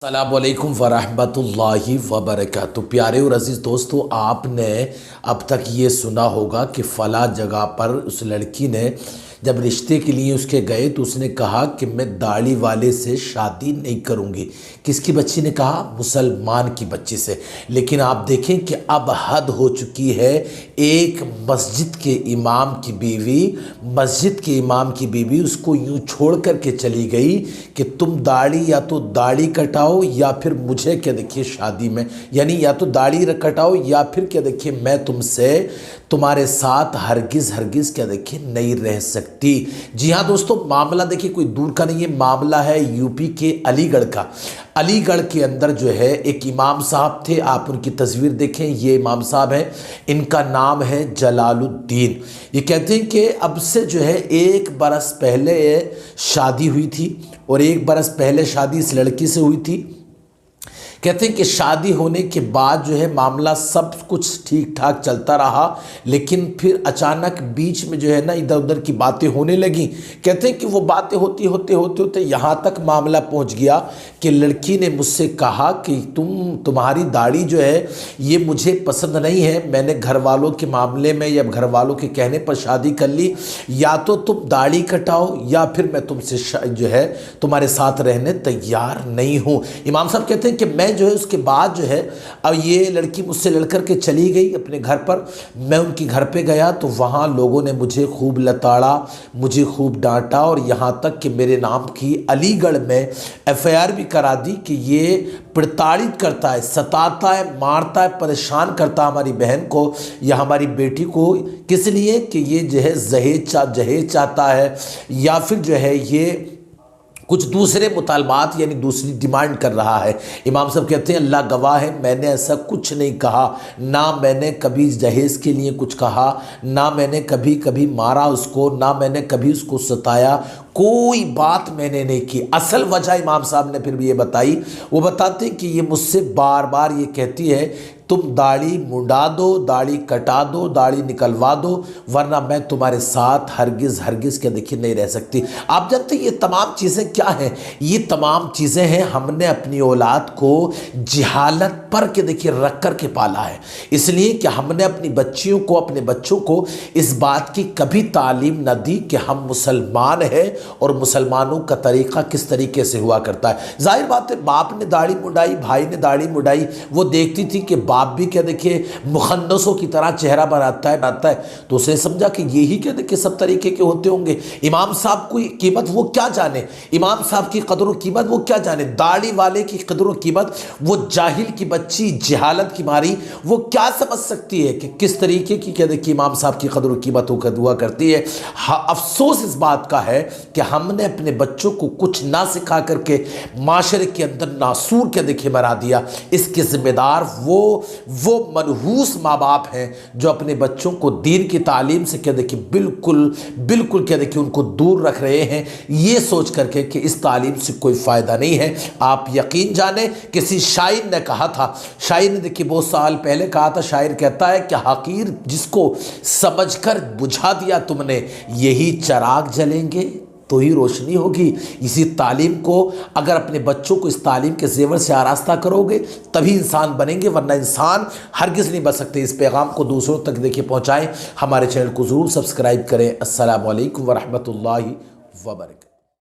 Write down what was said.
अस्सलामुअलैकुम वरहमतुल्लाहि वबरकातुहू। प्यारे और अज़ीज़ दोस्तों, आपने अब तक ये सुना होगा कि फ़ला जगह पर उस लड़की ने जब रिश्ते के लिए उसके गए तो उसने कहा कि मैं दाढ़ी वाले से शादी नहीं करूँगी। किसकी बच्ची ने कहा? मुसलमान की बच्ची से। लेकिन आप देखें कि अब हद हो चुकी है। एक मस्जिद के इमाम की बीवी उसको यूँ छोड़ कर के चली गई कि तुम दाढ़ी या तो दाढ़ी कटाओ या फिर मुझे क्या देखिए शादी में, यानी या तो दाढ़ी कटाओ या फिर क्या देखिए मैं तुम्हारे साथ हरगिज़ क्या देखिए नहीं रह सकती। जी हाँ दोस्तों, मामला देखिए कोई दूर का नहीं है, मामला है यूपी के अलीगढ़ का। अलीगढ़ के अंदर जो है एक इमाम साहब थे, आप उनकी तस्वीर देखें। ये इमाम साहब हैं, इनका नाम है जलालुद्दीन। ये कहते हैं कि अब से जो है 1 बरस पहले शादी हुई थी और 1 बरस पहले शादी इस लड़की से हुई थी। कहते हैं कि शादी होने के बाद जो है मामला सब कुछ ठीक ठाक चलता रहा, लेकिन फिर अचानक बीच में जो है ना इधर उधर की बातें होने लगी। कहते हैं कि वो बातें होते यहाँ तक मामला पहुँच गया कि लड़की ने मुझसे कहा कि तुम्हारी दाढ़ी जो है ये मुझे पसंद नहीं है, मैंने घर वालों के मामले में या घर वालों के कहने पर शादी कर ली, या तो तुम दाढ़ी कटाओ या फिर मैं तुमसे जो है तुम्हारे साथ रहने तैयार नहीं हूँ। इमाम साहब कहते हैं कि मैं जो है उसके बाद जो है अब ये लड़की मुझसे लड़ कर के चली गई अपने घर पर। मैं उनके घर पे गया तो वहाँ लोगों ने मुझे खूब लताड़ा, मुझे खूब डांटा और यहाँ तक कि मेरे नाम की अलीगढ़ में FIR भी करा दी कि ये प्रताड़ित करता है, सताता है, मारता है, परेशान करता है हमारी बहन को या हमारी बेटी को। किस लिए? कि ये जो है जहेज चाहता है या फिर जो है ये कुछ दूसरे मुतालबात यानी दूसरी डिमांड कर रहा है। इमाम साहब कहते हैं अल्लाह गवाह है, मैंने ऐसा कुछ नहीं कहा, ना मैंने कभी जहेज़ के लिए कुछ कहा, ना मैंने कभी मारा उसको, ना मैंने कभी उसको सताया, कोई बात मैंने नहीं की। असल वजह इमाम साहब ने फिर भी ये बताई। वो बताते कि ये मुझसे बार बार ये कहती है तुम दाढ़ी मुंडा दो, दाढ़ी कटा दो, दाढ़ी निकलवा दो, वरना मैं तुम्हारे साथ हरगिज़ क्या देखिए नहीं रह सकती। आप जानते हैं ये तमाम चीज़ें क्या हैं? ये तमाम चीज़ें हैं हमने अपनी औलाद को जहालत पर के देखिए रख कर के पाला है। इसलिए कि हमने अपनी बच्चियों को, अपने बच्चों को इस बात की कभी तालीम न दी कि हम मुसलमान हैं और मुसलमानों का तरीक़ा किस तरीके से हुआ करता है। जाहिर बात है बाप ने दाढ़ी मुंडाई, भाई ने दाढ़ी मुंडाई, वो देखती थी कि बाप भी क्या देखिए मुखन्नसों की तरह चेहरा बनाता है तो उसने समझा कि यही क्या देखिए सब तरीके के होते होंगे। इमाम साहब की कीमत वो क्या जाने, इमाम साहब की कदर व कीमत वो क्या जाने, दाढ़ी वाले की कदर व कीमत वो जाहिल की बच्ची जहालत की मारी वो क्या समझ सकती है कि किस तरीके की क्या देखिए इमाम साहब की कदर व कीमत हुआ करती है। हाँ, अफसोस इस बात का है कि हमने अपने बच्चों को कुछ ना सिखा करके माशरे के अंदर नासूर क्या देखिए बना दिया। इसके जिम्मेदार वो मनहूस माँ बाप हैं जो अपने बच्चों को दीन की तालीम से क्या देखिए बिल्कुल क्या देखिए उनको दूर रख रहे हैं, ये सोच करके कि इस तालीम से कोई फ़ायदा नहीं है। आप यकीन जाने किसी शायर ने कहा था, शायर ने देखिए बहुत साल पहले कहा था, शायर कहता है कि हकीर जिसको समझकर बुझा दिया तुमने, यही चिराग जलेंगे तो ही रोशनी होगी। इसी तालीम को अगर अपने बच्चों को इस तालीम के जेवर से आरास्ता करोगे तभी इंसान बनेंगे, वरना इंसान हरगिज़ नहीं बन सकते। इस पैगाम को दूसरों तक देखिए पहुँचाएँ। हमारे चैनल को ज़रूर सब्सक्राइब करें। अस्सलामु अलैकुम वरहमतुल्लाहि वबरकातुहू।